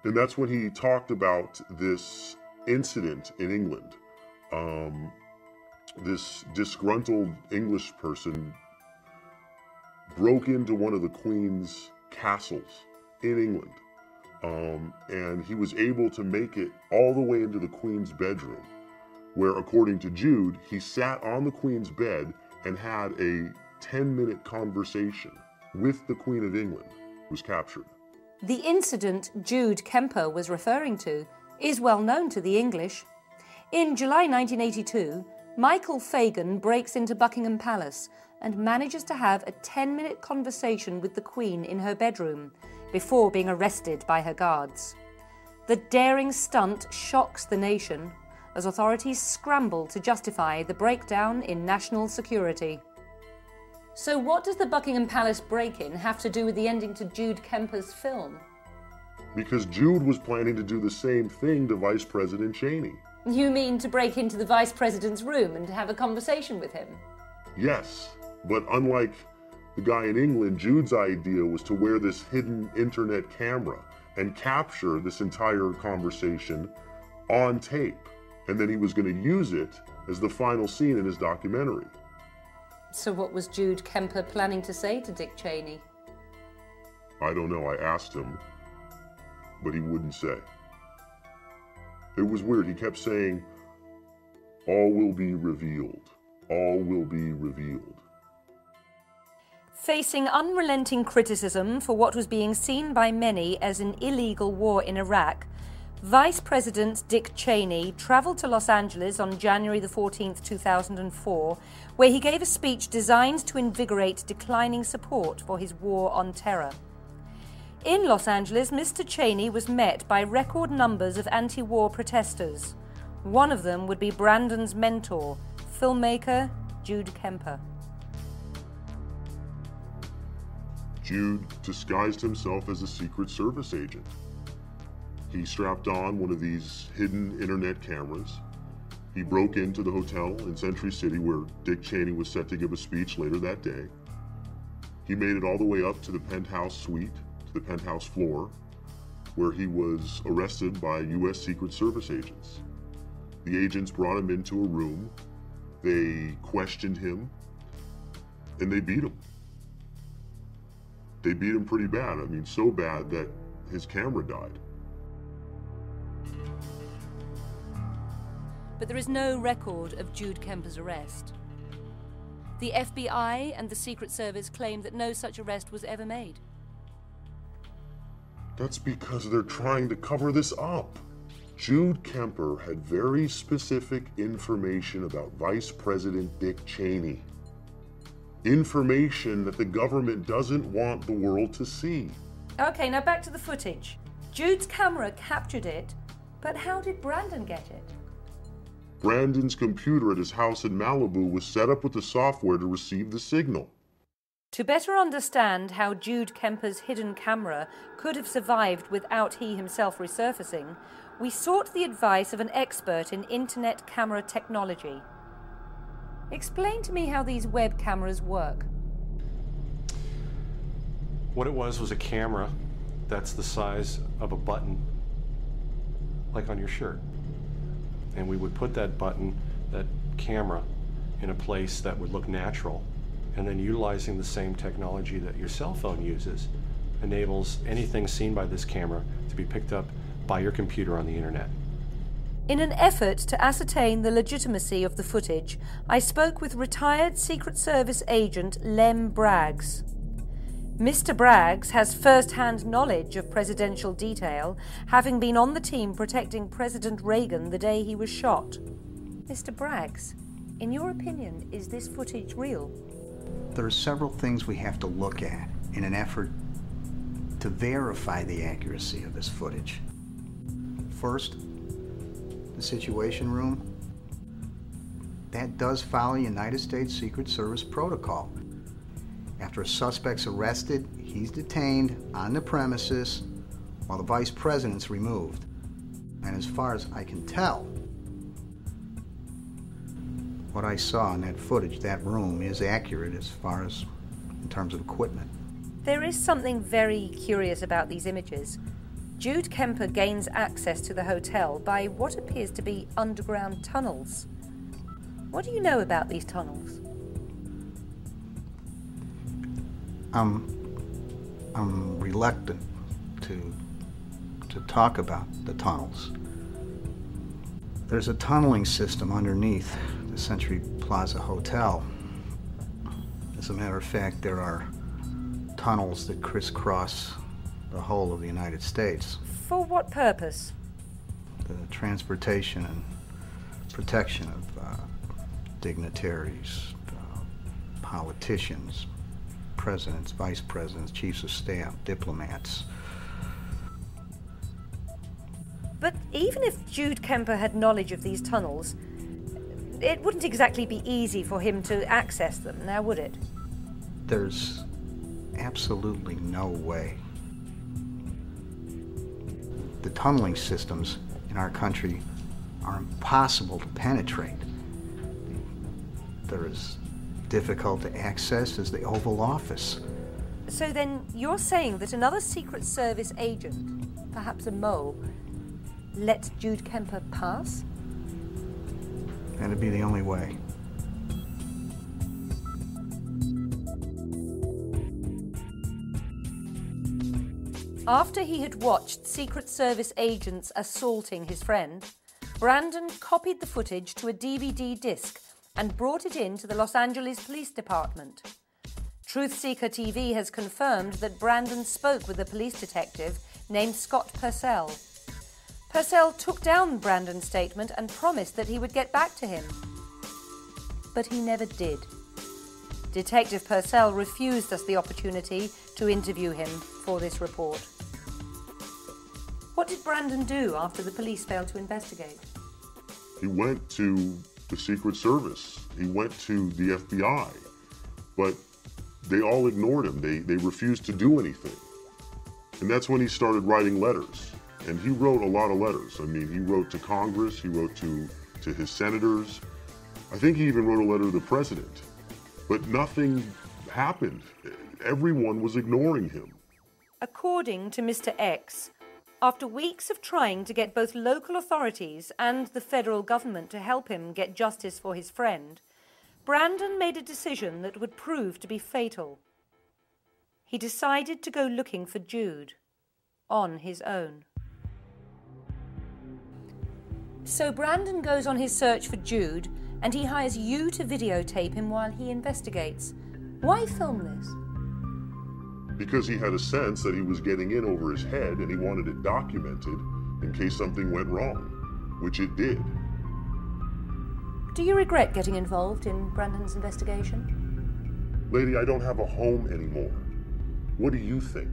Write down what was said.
And that's when he talked about this incident in England. This disgruntled English person broke into one of the Queen's castles in England. And he was able to make it all the way into the Queen's bedroom, where, according to Jude, he sat on the Queen's bed and had a 10-minute conversation with the Queen of England, who was captured. The incident Jude Kemper was referring to is well known to the English. In July 1982, Michael Fagan breaks into Buckingham Palace and manages to have a 10-minute conversation with the Queen in her bedroom before being arrested by her guards. The daring stunt shocks the nation as authorities scramble to justify the breakdown in national security. So what does the Buckingham Palace break-in have to do with the ending to Jude Kemper's film? Because Jude was planning to do the same thing to Vice President Cheney. You mean to break into the Vice President's room and to have a conversation with him? Yes, but unlike the guy in England, Jude's idea was to wear this hidden internet camera and capture this entire conversation on tape. And then he was going to use it as the final scene in his documentary. So what was Jude Kemper planning to say to Dick Cheney? I don't know, I asked him, but he wouldn't say. It was weird, he kept saying, all will be revealed, all will be revealed. Facing unrelenting criticism for what was being seen by many as an illegal war in Iraq, Vice President Dick Cheney travelled to Los Angeles on January the 14th, 2004, where he gave a speech designed to invigorate declining support for his war on terror. In Los Angeles, Mr. Cheney was met by record numbers of anti-war protesters. One of them would be Brandon's mentor, filmmaker Jude Kemper. Jude disguised himself as a Secret Service agent. He strapped on one of these hidden internet cameras. He broke into the hotel in Century City where Dick Cheney was set to give a speech later that day. He made it all the way up to the penthouse suite, to the penthouse floor, where he was arrested by U.S. Secret Service agents. The agents brought him into a room, they questioned him, and they beat him. They beat him pretty bad. I mean, so bad that his camera died. But there is no record of Jude Kemper's arrest. The FBI and the Secret Service claim that no such arrest was ever made. That's because they're trying to cover this up. Jude Kemper had very specific information about Vice President Dick Cheney. Information that the government doesn't want the world to see. Okay, now back to the footage. Jude's camera captured it, but how did Brandon get it? Brandon's computer at his house in Malibu was set up with the software to receive the signal. To better understand how Jude Kemper's hidden camera could have survived without he himself resurfacing, we sought the advice of an expert in internet camera technology. Explain to me how these web cameras work. What it was a camera that's the size of a button, like on your shirt. And we would put that button, that camera, in a place that would look natural. And then utilizing the same technology that your cell phone uses enables anything seen by this camera to be picked up by your computer on the internet. In an effort to ascertain the legitimacy of the footage, I spoke with retired Secret Service agent Lem Braggs. Mr. Braggs has first-hand knowledge of presidential detail, having been on the team protecting President Reagan the day he was shot. Mr. Braggs, in your opinion, is this footage real? There are several things we have to look at in an effort to verify the accuracy of this footage. First, the Situation Room. That does follow United States Secret Service protocol. After a suspect's arrested, he's detained on the premises while the Vice President's removed. And as far as I can tell, what I saw in that footage, that room, is accurate as far as in terms of equipment. There is something very curious about these images. Jude Kemper gains access to the hotel by what appears to be underground tunnels. What do you know about these tunnels? I'm reluctant to talk about the tunnels. There's a tunneling system underneath the Century Plaza Hotel. As a matter of fact, there are tunnels that crisscross the whole of the United States. For what purpose? The transportation and protection of dignitaries, politicians, presidents, vice presidents, chiefs of staff, diplomats. But even if Jude Kemper had knowledge of these tunnels, it wouldn't exactly be easy for him to access them, now would it? There's absolutely no way. The tunneling systems in our country are impossible to penetrate. They're as difficult to access as the Oval Office. So then you're saying that another Secret Service agent, perhaps a mole, let Jude Kemper pass? That'd be the only way. After he had watched Secret Service agents assaulting his friend, Brandon copied the footage to a DVD disc and brought it in to the Los Angeles Police Department. Truthseeker TV has confirmed that Brandon spoke with a police detective named Scott Purcell. Purcell took down Brandon's statement and promised that he would get back to him. But he never did. Detective Purcell refused us the opportunity to interview him for this report. What did Brandon do after the police failed to investigate? He went to the Secret Service. He went to the FBI. But they all ignored him. They refused to do anything. And that's when he started writing letters. And he wrote a lot of letters. I mean, he wrote to Congress, he wrote to his senators. I think he even wrote a letter to the president. But nothing happened. Everyone was ignoring him. According to Mr. X, after weeks of trying to get both local authorities and the federal government to help him get justice for his friend, Brandon made a decision that would prove to be fatal. He decided to go looking for Jude on his own. So Brandon goes on his search for Jude, and he hires you to videotape him while he investigates. Why film this? Because he had a sense that he was getting in over his head and he wanted it documented in case something went wrong, which it did. Do you regret getting involved in Brandon's investigation? Lady, I don't have a home anymore. What do you think?